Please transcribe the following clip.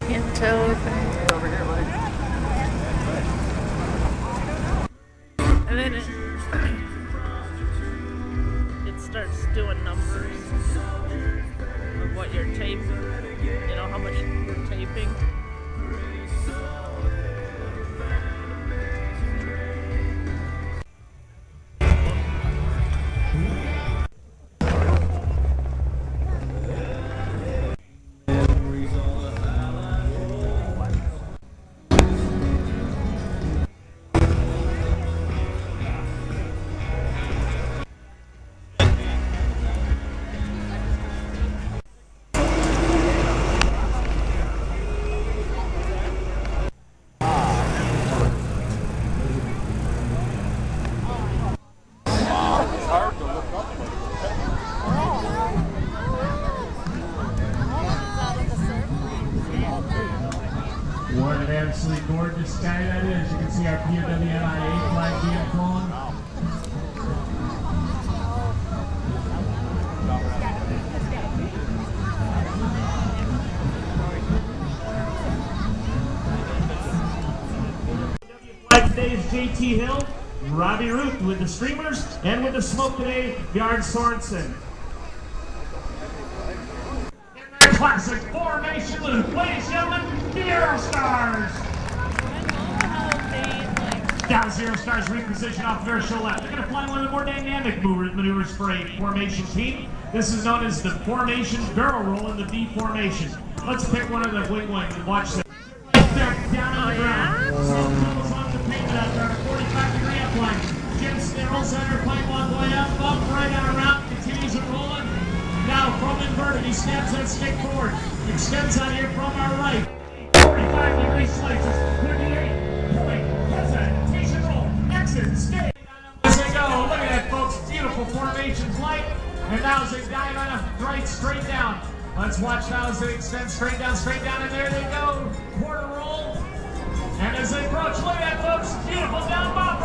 Can't tell if Over here, buddy. and then it starts doing numbers of what you're taping, you know, how much you're taping. What an absolutely gorgeous sky that is. You can see our POWMIA flag being flown. Flag today is JT Hill, Robbie Root with the streamers, and with the smoke today, Bjarne Sorensen. Classic formation loop. Ladies and gentlemen, the Aero Stars. Down 0 stars, reposition off their show left. They're going to fly one of the more dynamic maneuvers for a formation team. This is known as the formation barrel roll in the V formation. Let's pick one of the wing wings and watch that. Down on the ground. Slow goes on the pavement out there at a 45-degree upline. Jim Snarl center plane one way up, right out around, continues it rolling. Now from inverted, he snaps that stick forward. Extends out here from our right. 45-degree slices. 38. Point. Hesitation roll. Exit. Stay. As they go. Look at that, folks. Beautiful formation flight. And now as they dive on a right straight down. Let's watch now as they extend straight down, and there they go. Quarter roll. And as they approach, look at that, folks. Beautiful down bottom.